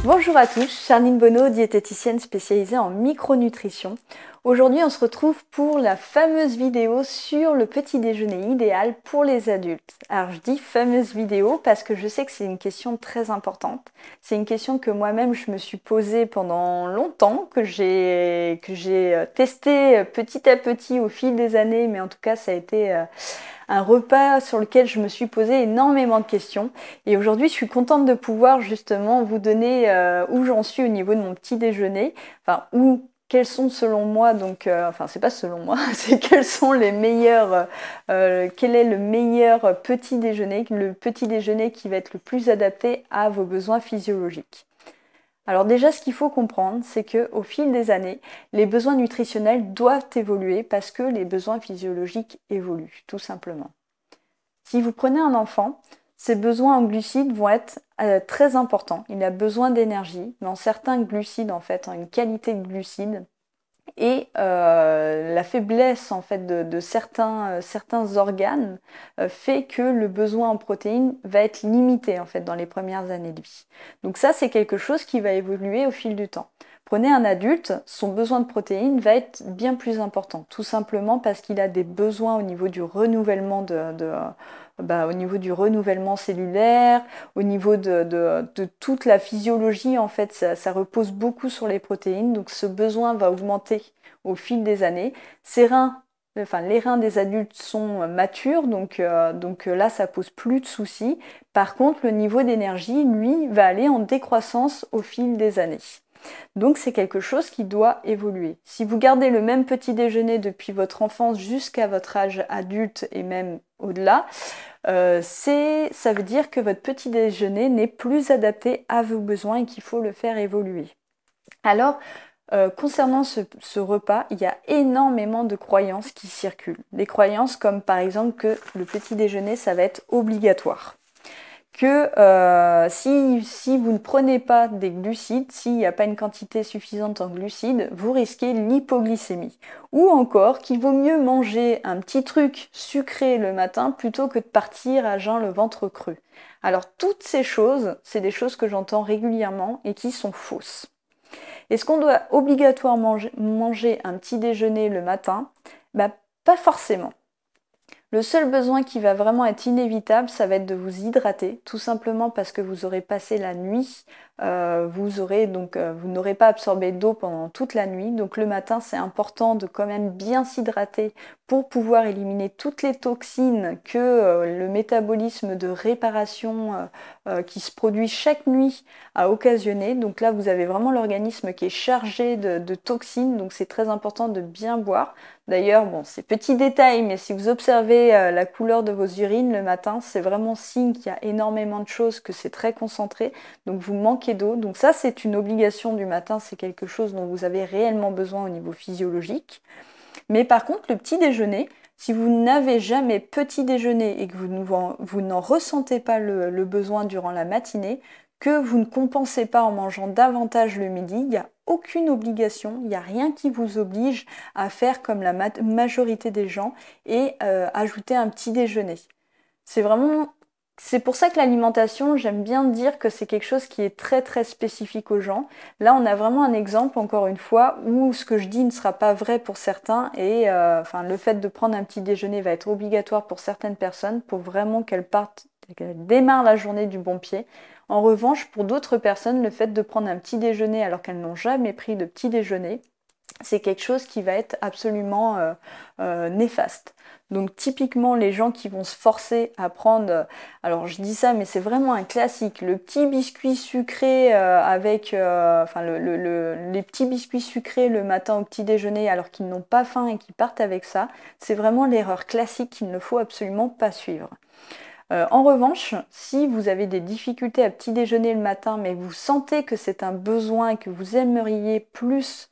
Bonjour à tous, Charline Bonneau, diététicienne spécialisée en micronutrition. Aujourd'hui, on se retrouve pour la fameuse vidéo sur le petit déjeuner idéal pour les adultes. Alors, je dis fameuse vidéo parce que je sais que c'est une question très importante. C'est une question que moi-même, je me suis posée pendant longtemps, que j'ai testé petit à petit au fil des années, mais en tout cas, ça a été un repas sur lequel je me suis posé énormément de questions. Et aujourd'hui, je suis contente de pouvoir justement vous donner où j'en suis au niveau de mon petit déjeuner, enfin quels sont selon moi, donc, enfin c'est pas selon moi, c'est quels sont les meilleurs, quel est le meilleur petit déjeuner, le petit déjeuner qui va être le plus adapté à vos besoins physiologiques. Alors déjà, ce qu'il faut comprendre, c'est qu'au fil des années, les besoins nutritionnels doivent évoluer parce que les besoins physiologiques évoluent, tout simplement. Si vous prenez un enfant, ses besoins en glucides vont être très importants. Il a besoin d'énergie, mais en certains glucides, en fait, en une qualité de glucides, et la faiblesse en fait de certains organes fait que le besoin en protéines va être limité en fait dans les premières années de vie. Donc ça c'est quelque chose qui va évoluer au fil du temps. Prenez un adulte, son besoin de protéines va être bien plus important, tout simplement parce qu'il a des besoins au niveau du renouvellement au niveau du renouvellement cellulaire, au niveau de toute la physiologie, en fait, ça repose beaucoup sur les protéines, donc ce besoin va augmenter au fil des années. Les reins des adultes sont matures, donc là, ça pose plus de soucis. Par contre, le niveau d'énergie, lui, va aller en décroissance au fil des années. Donc c'est quelque chose qui doit évoluer. Si vous gardez le même petit déjeuner depuis votre enfance jusqu'à votre âge adulte et même au-delà, ça veut dire que votre petit déjeuner n'est plus adapté à vos besoins et qu'il faut le faire évoluer. Alors, concernant ce repas, il y a énormément de croyances qui circulent. Des croyances comme par exemple que le petit déjeuner, ça va être obligatoire. Que si vous ne prenez pas des glucides, s'il n'y a pas une quantité suffisante en glucides, vous risquez l'hypoglycémie. Ou encore qu'il vaut mieux manger un petit truc sucré le matin plutôt que de partir à jeun le ventre creux. Alors toutes ces choses, c'est des choses que j'entends régulièrement et qui sont fausses. Est-ce qu'on doit obligatoirement manger un petit déjeuner le matin? Pas forcément. Le seul besoin qui va vraiment être inévitable, ça va être de vous hydrater, tout simplement parce que vous aurez passé la nuit, vous n'aurez pas absorbé d'eau pendant toute la nuit. Donc le matin, c'est important de quand même bien s'hydrater pour pouvoir éliminer toutes les toxines que le métabolisme de réparation qui se produit chaque nuit a occasionné. Donc là, vous avez vraiment l'organisme qui est chargé de toxines, donc c'est très important de bien boire. D'ailleurs, bon, c'est petit détail, mais si vous observez la couleur de vos urines le matin, c'est vraiment signe qu'il y a énormément de choses, que c'est très concentré, donc vous manquez d'eau. Donc ça, c'est une obligation du matin, c'est quelque chose dont vous avez réellement besoin au niveau physiologique. Mais par contre, le petit déjeuner, si vous n'avez jamais petit déjeuner et que vous n'en ressentez pas le besoin durant la matinée, que vous ne compensez pas en mangeant davantage le midi, il n'y a aucune obligation, il n'y a rien qui vous oblige à faire comme la majorité des gens et ajouter un petit déjeuner. C'est pour ça que l'alimentation, j'aime bien dire que c'est quelque chose qui est très très spécifique aux gens. Là, on a vraiment un exemple, encore une fois, où ce que je dis ne sera pas vrai pour certains et le fait de prendre un petit déjeuner va être obligatoire pour certaines personnes pour vraiment qu'elles démarrent la journée du bon pied. En revanche, pour d'autres personnes, le fait de prendre un petit déjeuner alors qu'elles n'ont jamais pris de petit déjeuner, c'est quelque chose qui va être absolument néfaste. Donc typiquement les gens qui vont se forcer à prendre, alors je dis ça mais c'est vraiment un classique, le petit biscuit sucré les petits biscuits sucrés le matin au petit déjeuner alors qu'ils n'ont pas faim et qui partent avec ça, c'est vraiment l'erreur classique qu'il ne faut absolument pas suivre. En revanche, si vous avez des difficultés à petit déjeuner le matin, mais vous sentez que c'est un besoin et que vous aimeriez plus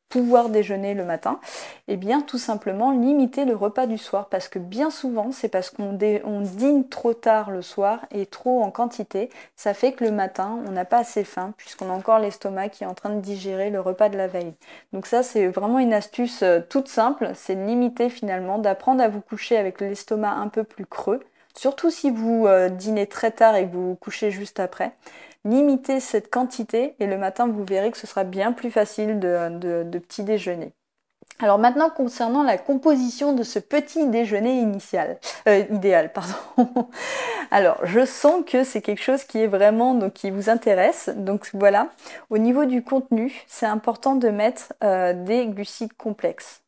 pouvoir déjeuner le matin, eh bien tout simplement limiter le repas du soir parce que bien souvent c'est parce qu'on dîne trop tard le soir et trop en quantité, ça fait que le matin on n'a pas assez faim puisqu'on a encore l'estomac qui est en train de digérer le repas de la veille. Donc ça c'est vraiment une astuce toute simple, c'est de limiter finalement, d'apprendre à vous coucher avec l'estomac un peu plus creux, surtout si vous dînez très tard et que vous vous couchez juste après. limitez cette quantité et le matin, vous verrez que ce sera bien plus facile de petit déjeuner. Alors maintenant, concernant la composition de ce petit déjeuner idéal, pardon. Alors, je sens que c'est quelque chose qui est vraiment, donc, qui vous intéresse. Donc voilà, au niveau du contenu, c'est important de mettre des glucides complexes.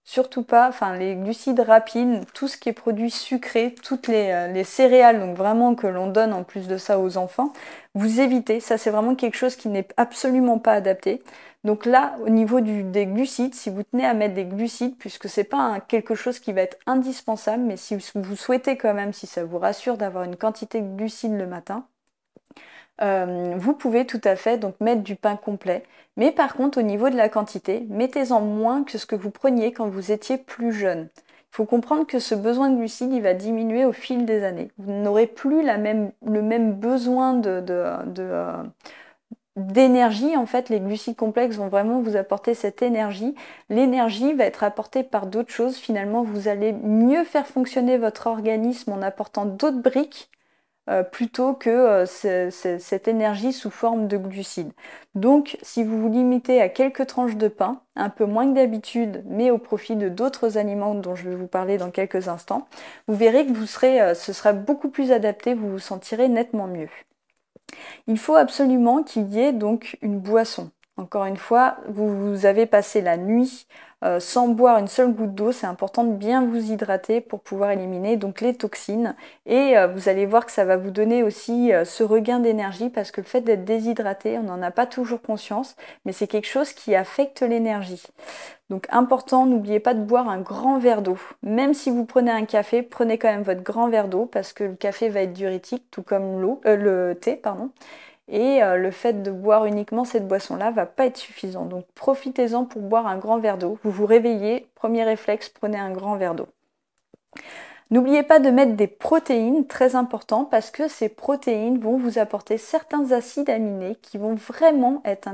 Surtout pas, enfin les glucides rapides, tout ce qui est produit sucré, toutes les céréales, donc vraiment que l'on donne en plus de ça aux enfants, vous évitez, ça c'est vraiment quelque chose qui n'est absolument pas adapté. Donc là, au niveau des glucides, si vous tenez à mettre des glucides, puisque c'est pas quelque chose qui va être indispensable, mais si vous souhaitez quand même, si ça vous rassure d'avoir une quantité de glucides le matin, vous pouvez tout à fait donc mettre du pain complet. Mais par contre, au niveau de la quantité, mettez-en moins que ce que vous preniez quand vous étiez plus jeune. Il faut comprendre que ce besoin de glucides, il va diminuer au fil des années. Vous n'aurez plus le même besoin d'énergie. En fait, les glucides complexes vont vraiment vous apporter cette énergie. L'énergie va être apportée par d'autres choses. Finalement, vous allez mieux faire fonctionner votre organisme en apportant d'autres briques plutôt que cette énergie sous forme de glucides. Donc, si vous vous limitez à quelques tranches de pain, un peu moins que d'habitude, mais au profit de d'autres aliments dont je vais vous parler dans quelques instants, vous verrez que ce sera beaucoup plus adapté, vous vous sentirez nettement mieux. Il faut absolument qu'il y ait donc une boisson. Encore une fois, vous avez passé la nuit sans boire une seule goutte d'eau, c'est important de bien vous hydrater pour pouvoir éliminer donc les toxines et vous allez voir que ça va vous donner aussi ce regain d'énergie parce que le fait d'être déshydraté, on n'en a pas toujours conscience, mais c'est quelque chose qui affecte l'énergie. Donc important, n'oubliez pas de boire un grand verre d'eau. Même si vous prenez un café, prenez quand même votre grand verre d'eau parce que le café va être diurétique, tout comme le thé, pardon. Et le fait de boire uniquement cette boisson-là va pas être suffisant. Donc profitez-en pour boire un grand verre d'eau. Vous vous réveillez, premier réflexe, prenez un grand verre d'eau. N'oubliez pas de mettre des protéines, très important, parce que ces protéines vont vous apporter certains acides aminés qui vont vraiment être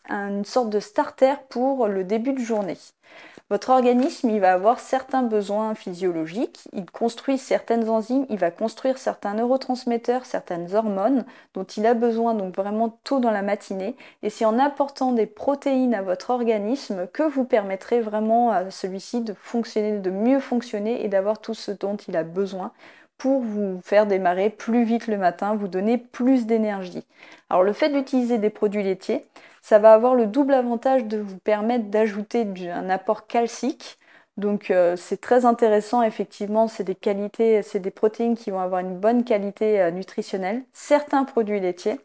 une sorte de starter pour le début de journée. Votre organisme, il va avoir certains besoins physiologiques, il construit certaines enzymes, il va construire certains neurotransmetteurs, certaines hormones dont il a besoin donc vraiment tôt dans la matinée. Et c'est en apportant des protéines à votre organisme que vous permettrez vraiment à celui-ci de fonctionner, de mieux fonctionner et d'avoir tout ce dont il a besoin pour vous faire démarrer plus vite le matin, vous donner plus d'énergie. Alors le fait d'utiliser des produits laitiers, ça va avoir le double avantage de vous permettre d'ajouter un apport calcique. Donc c'est très intéressant, effectivement, c'est des protéines qui vont avoir une bonne qualité nutritionnelle, certains produits laitiers.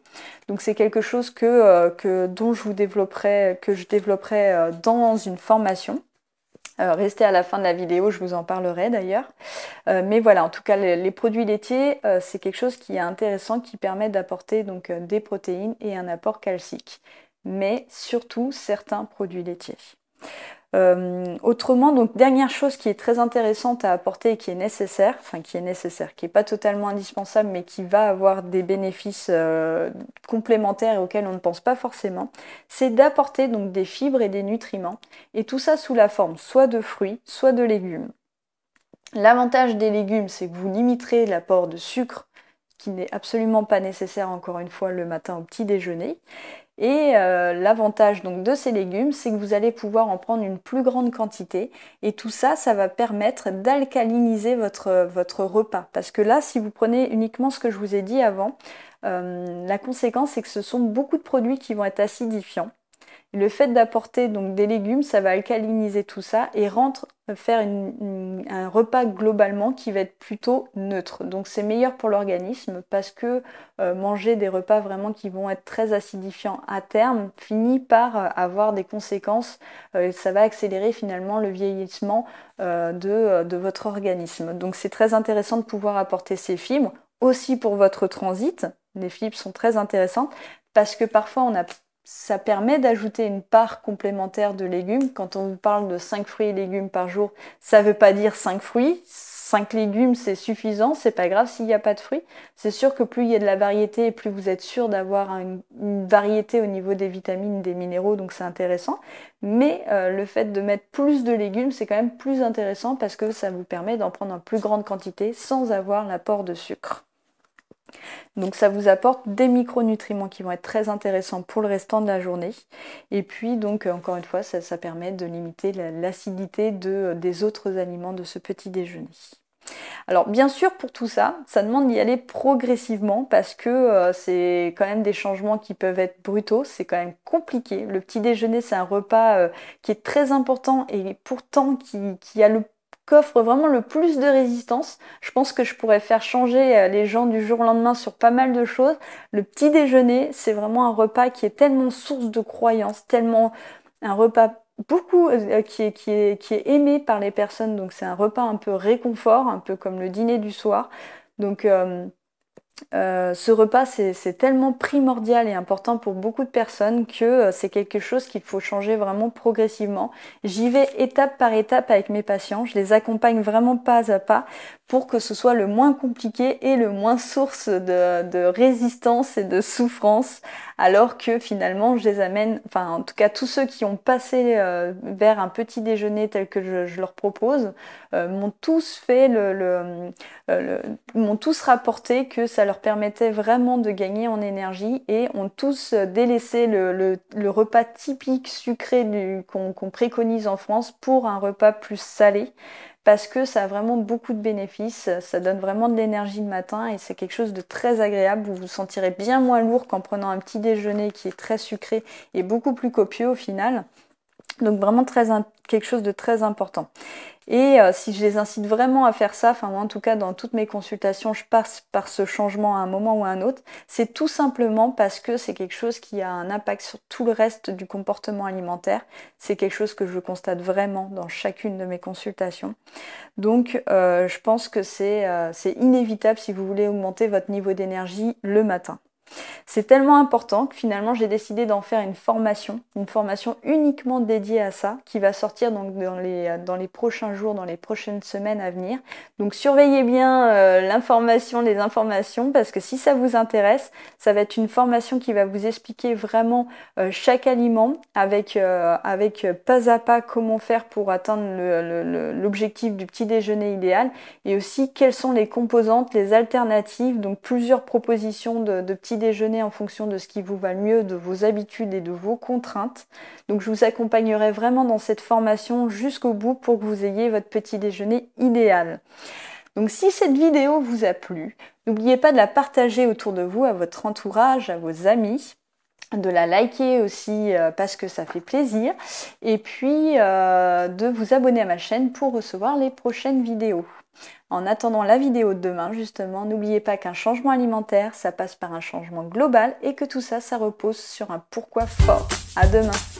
Donc c'est quelque chose que je développerai dans une formation. Restez à la fin de la vidéo, je vous en parlerai d'ailleurs. Mais voilà, en tout cas, les produits laitiers, c'est quelque chose qui est intéressant, qui permet d'apporter donc des protéines et un apport calcique. Mais surtout certains produits laitiers. Autrement, donc dernière chose qui est très intéressante à apporter et qui est nécessaire, qui n'est pas totalement indispensable, mais qui va avoir des bénéfices complémentaires et auxquels on ne pense pas forcément, c'est d'apporter donc des fibres et des nutriments, et tout ça sous la forme soit de fruits, soit de légumes. L'avantage des légumes, c'est que vous limiterez l'apport de sucre, qui n'est absolument pas nécessaire, encore une fois, le matin au petit déjeuner. Et l'avantage donc de ces légumes, c'est que vous allez pouvoir en prendre une plus grande quantité. Et tout ça, ça va permettre d'alcaliniser votre repas. Parce que là, si vous prenez uniquement ce que je vous ai dit avant, la conséquence, c'est que ce sont beaucoup de produits qui vont être acidifiants. Et le fait d'apporter donc des légumes, ça va alcaliniser tout ça et faire un repas globalement qui va être plutôt neutre. Donc c'est meilleur pour l'organisme parce que manger des repas vraiment qui vont être très acidifiants à terme finit par avoir des conséquences. Ça va accélérer finalement le vieillissement de votre organisme. Donc c'est très intéressant de pouvoir apporter ces fibres aussi pour votre transit. Les fibres sont très intéressantes parce que parfois ça permet d'ajouter une part complémentaire de légumes. Quand on vous parle de 5 fruits et légumes par jour, ça ne veut pas dire 5 fruits. 5 légumes, c'est suffisant, c'est pas grave s'il n'y a pas de fruits. C'est sûr que plus il y a de la variété et plus vous êtes sûr d'avoir une variété au niveau des vitamines, des minéraux, donc c'est intéressant. Mais le fait de mettre plus de légumes, c'est quand même plus intéressant parce que ça vous permet d'en prendre en plus grande quantité sans avoir l'apport de sucre. Donc ça vous apporte des micronutriments qui vont être très intéressants pour le restant de la journée. Et puis donc encore une fois, ça permet de limiter l'acidité des autres aliments de ce petit déjeuner. Alors bien sûr pour tout ça, ça demande d'y aller progressivement parce que c'est quand même des changements qui peuvent être brutaux, c'est quand même compliqué. Le petit déjeuner c'est un repas qui est très important et pourtant qui a qu'offre vraiment le plus de résistance. Je pense que je pourrais faire changer les gens du jour au lendemain sur pas mal de choses. Le petit déjeuner, c'est vraiment un repas qui est tellement source de croyances, tellement un repas qui est aimé par les personnes. Donc c'est un repas un peu réconfort, un peu comme le dîner du soir. Donc ce repas, c'est tellement primordial et important pour beaucoup de personnes que c'est quelque chose qu'il faut changer vraiment progressivement. J'y vais étape par étape avec mes patients, je les accompagne vraiment pas à pas pour que ce soit le moins compliqué et le moins source de résistance et de souffrance, alors que finalement je les amène, enfin en tout cas tous ceux qui ont passé vers un petit déjeuner tel que je leur propose, m'ont tous fait m'ont tous rapporté que ça leur permettait vraiment de gagner en énergie et ont tous délaissé le repas typique sucré qu'on préconise en France pour un repas plus salé parce que ça a vraiment beaucoup de bénéfices, ça donne vraiment de l'énergie le matin et c'est quelque chose de très agréable. Vous vous sentirez bien moins lourd qu'en prenant un petit déjeuner qui est très sucré et beaucoup plus copieux au final. Donc vraiment quelque chose de très important. Et si je les incite vraiment à faire ça, enfin moi en tout cas dans toutes mes consultations, je passe par ce changement à un moment ou à un autre, c'est tout simplement parce que c'est quelque chose qui a un impact sur tout le reste du comportement alimentaire. C'est quelque chose que je constate vraiment dans chacune de mes consultations. Donc je pense que c'est inévitable si vous voulez augmenter votre niveau d'énergie le matin. C'est tellement important que finalement j'ai décidé d'en faire une formation uniquement dédiée à ça, qui va sortir donc dans les prochains jours, dans les prochaines semaines à venir. Donc surveillez bien les informations, parce que si ça vous intéresse, ça va être une formation qui va vous expliquer vraiment chaque aliment avec pas à pas comment faire pour atteindre l'objectif du petit déjeuner idéal, et aussi quelles sont les composantes, les alternatives, donc plusieurs propositions de petits déjeuner en fonction de ce qui vous va le mieux, de vos habitudes et de vos contraintes. Donc je vous accompagnerai vraiment dans cette formation jusqu'au bout pour que vous ayez votre petit déjeuner idéal. Donc si cette vidéo vous a plu, n'oubliez pas de la partager autour de vous, à votre entourage, à vos amis, de la liker aussi parce que ça fait plaisir, et puis de vous abonner à ma chaîne pour recevoir les prochaines vidéos. En attendant la vidéo de demain, justement, n'oubliez pas qu'un changement alimentaire, ça passe par un changement global et que tout ça, ça repose sur un pourquoi fort. À demain!